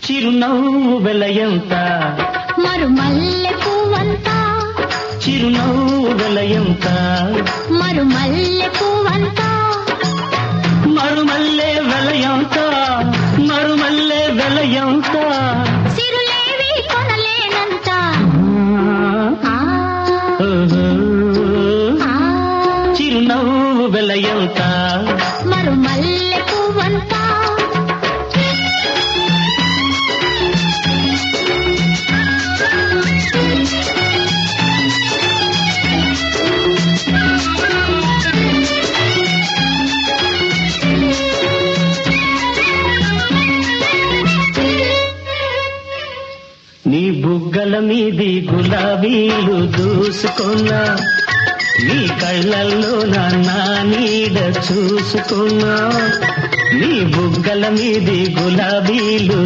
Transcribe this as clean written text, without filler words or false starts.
చిరునవ్వు వెలయంత మరుమల్లె పువ్వంత చిరునవ్వు వెలయంత మరుమల్లె పువ్వంత మరుమల్లె వెలయంత మరుమల్లె వెలయంత సిరులేవి కొనలేనంత ఆ, ఆ, చిరునవ్వు వెలయంత మరుమల్లె పువ్వంత నీ బుగ్గల మీది గులాబీలు దూసుకున్నా నీ కళ్ళల్లో నా నీడ చూసుకున్నా నీ బుగ్గల మీది గులాబీలు